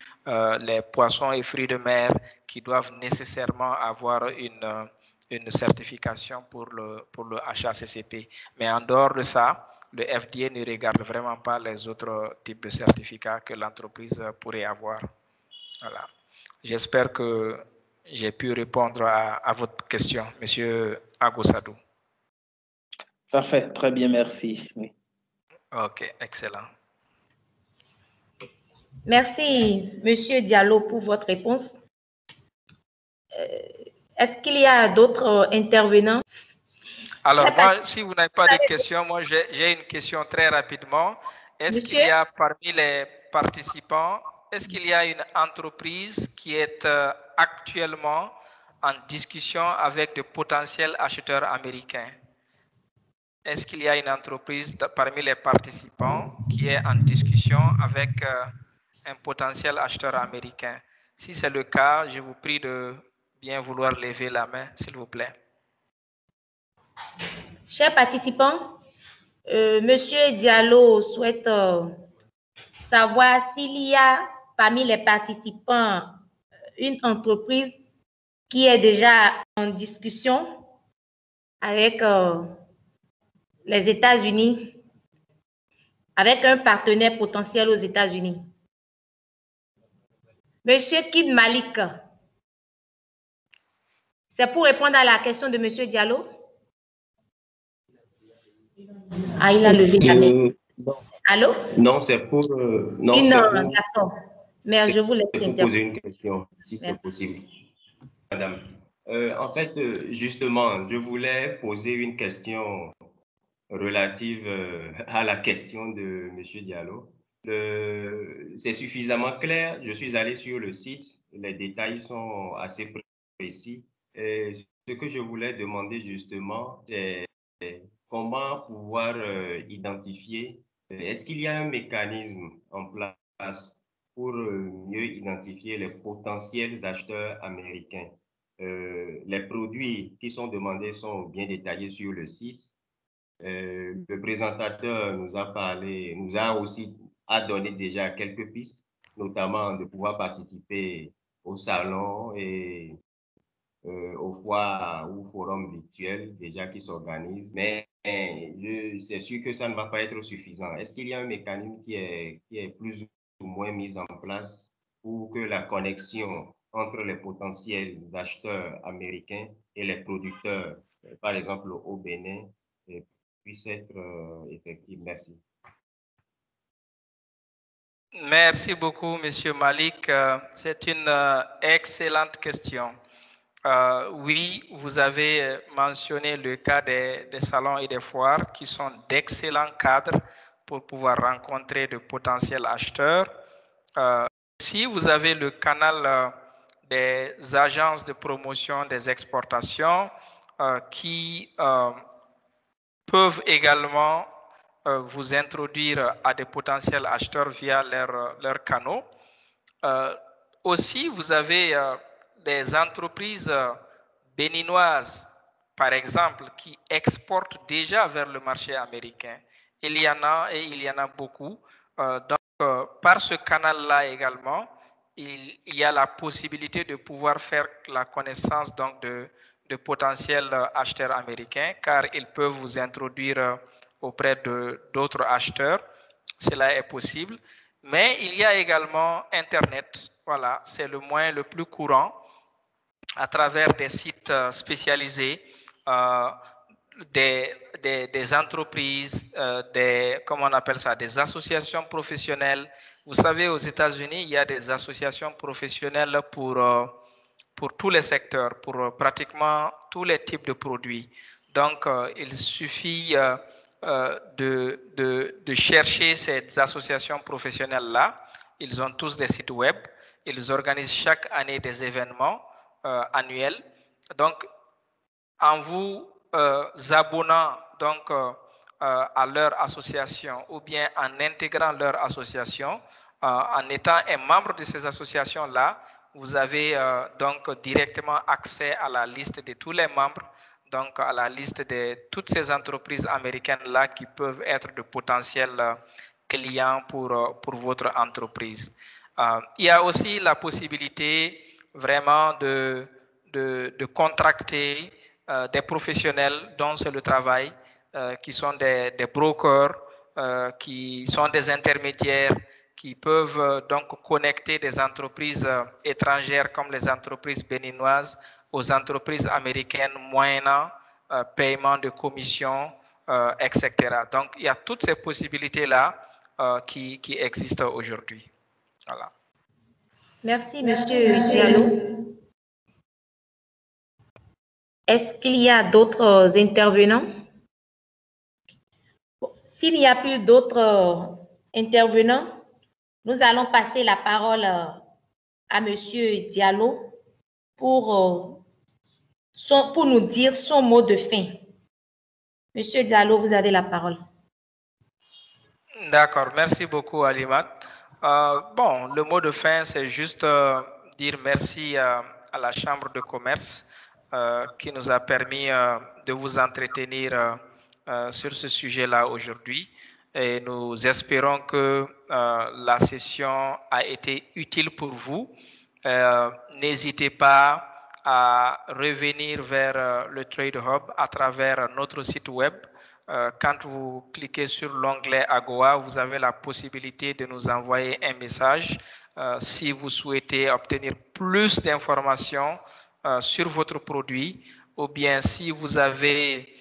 les poissons et fruits de mer qui doivent nécessairement avoir une certification pour le HACCP. Mais en dehors de ça, le FDA ne regarde vraiment pas les autres types de certificats que l'entreprise pourrait avoir. Voilà. J'espère que j'ai pu répondre à votre question, Monsieur Agosadou. Parfait, très bien, merci. Oui. Ok, excellent. Merci, Monsieur Diallo, pour votre réponse. Est-ce qu'il y a d'autres intervenants? Alors, moi, si vous n'avez pas de questions, moi, j'ai une question très rapidement. Est-ce qu'il y a parmi les participants, est-ce qu'il y a une entreprise qui est actuellement en discussion avec de potentiels acheteurs américains? Est-ce qu'il y a une entreprise parmi les participants qui est en discussion avec un potentiel acheteur américain? Si c'est le cas, je vous prie de bien vouloir lever la main, s'il vous plaît. Chers participants, Monsieur Diallo souhaite savoir s'il y a parmi les participants une entreprise qui est déjà en discussion avec les États-Unis, avec un partenaire potentiel aux États-Unis. Monsieur Kid Malik, c'est pour répondre à la question de Monsieur Diallo? Ah, il a levé la main. Allô? Non, c'est pour... non, d'accord. Mais je vous laisse poser une question, si c'est possible. Madame, en fait, justement, je voulais poser une question relative à la question de M. Diallo. C'est suffisamment clair. Je suis allé sur le site. Les détails sont assez précis. Et ce que je voulais demander justement, c'est comment pouvoir identifier. Est-ce qu'il y a un mécanisme en place pour mieux identifier les potentiels acheteurs américains? Les produits qui sont demandés sont bien détaillés sur le site. Le présentateur nous a parlé, a donné déjà quelques pistes, notamment de pouvoir participer au salon et aux foires ou forums virtuels déjà qui s'organisent. Mais c'est sûr que ça ne va pas être suffisant. Est-ce qu'il y a un mécanisme qui est plus ou moins mis en place pour que la connexion entre les potentiels acheteurs américains et les producteurs, par exemple au Bénin, puisse être effective. Merci. Merci beaucoup, Monsieur Malik. C'est une excellente question. Oui, vous avez mentionné le cas des salons et des foires qui sont d'excellents cadres pour pouvoir rencontrer de potentiels acheteurs. Si vous avez le canal des agences de promotion des exportations qui peuvent également vous introduire à des potentiels acheteurs via leurs canaux. Aussi, vous avez des entreprises béninoises, par exemple, qui exportent déjà vers le marché américain. Il y en a et il y en a beaucoup. Par ce canal-là également, il y a la possibilité de pouvoir faire la connaissance donc de potentiels acheteurs américains, car ils peuvent vous introduire auprès d'autres acheteurs. Cela est possible. Mais il y a également Internet. Voilà, c'est le moyen le plus courant à travers des sites spécialisés, des entreprises, comment on appelle ça, des associations professionnelles. Vous savez, aux États-Unis, il y a des associations professionnelles pour tous les secteurs, pour pratiquement tous les types de produits. Donc, il suffit de chercher ces associations professionnelles-là. Ils ont tous des sites web. Ils organisent chaque année des événements annuels. Donc, en vous abonnant donc, à leur association ou bien en intégrant leur association, en étant un membre de ces associations-là, vous avez donc directement accès à la liste de tous les membres, donc à la liste de toutes ces entreprises américaines-là qui peuvent être de potentiels clients pour votre entreprise. Il y a aussi la possibilité vraiment de contracter des professionnels dont c'est le travail, qui sont des brokers, qui sont des intermédiaires, qui peuvent donc connecter des entreprises étrangères comme les entreprises béninoises aux entreprises américaines moyennant paiement de commissions, etc. Donc, il y a toutes ces possibilités-là qui existent aujourd'hui. Voilà. Merci, Monsieur Diallo. Est-ce qu'il y a d'autres intervenants? S'il n'y a plus d'autres intervenants, nous allons passer la parole à Monsieur Diallo pour nous dire son mot de fin. Monsieur Diallo, vous avez la parole. D'accord, merci beaucoup, Alimat. Bon, le mot de fin, c'est juste dire merci à la Chambre de commerce qui nous a permis de vous entretenir sur ce sujet-là aujourd'hui. Et nous espérons que la session a été utile pour vous. N'hésitez pas à revenir vers le Trade Hub à travers notre site web. Quand vous cliquez sur l'onglet AGOA, vous avez la possibilité de nous envoyer un message si vous souhaitez obtenir plus d'informations sur votre produit, ou bien si vous avez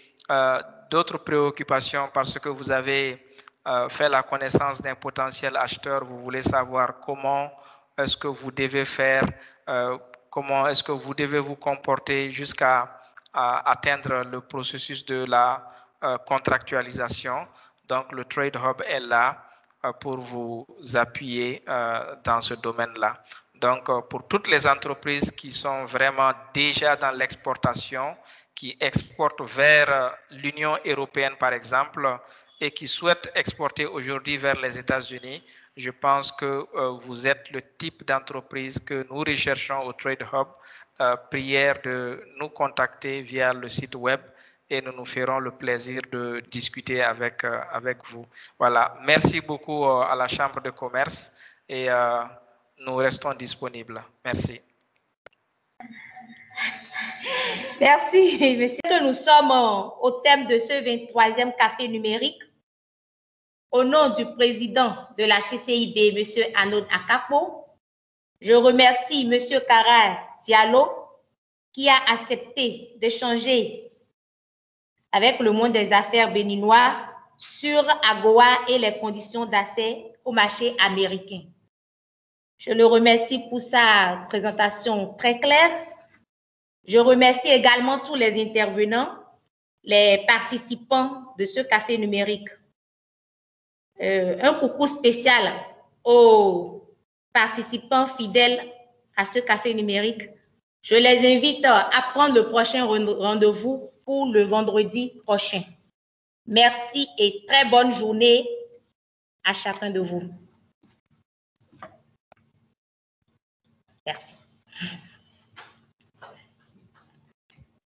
d'autres préoccupations parce que vous avez fait la connaissance d'un potentiel acheteur, vous voulez savoir comment est-ce que vous devez faire, comment est-ce que vous devez vous comporter jusqu'à atteindre le processus de la contractualisation. Donc, le Trade Hub est là pour vous appuyer dans ce domaine-là. Donc, pour toutes les entreprises qui sont vraiment déjà dans l'exportation, qui exportent vers l'Union européenne, par exemple, et qui souhaitent exporter aujourd'hui vers les États-Unis, je pense que vous êtes le type d'entreprise que nous recherchons au Trade Hub. Prière de nous contacter via le site web et nous nous ferons le plaisir de discuter avec vous. Voilà, merci beaucoup à la Chambre de commerce et nous restons disponibles. Merci. Merci, monsieur. Nous sommes au thème de ce 23e café numérique. Au nom du président de la CCIB, monsieur Arnaud Akapo, Je remercie M. Kara Diallo qui a accepté d'échanger avec le monde des affaires béninois sur AGOA et les conditions d'accès au marché américain. Je le remercie pour sa présentation très claire. Je remercie également tous les intervenants, les participants de ce café numérique. Un coucou spécial aux participants fidèles à ce café numérique. Je les invite à prendre le prochain rendez-vous pour le vendredi prochain. Merci et très bonne journée à chacun de vous. Merci.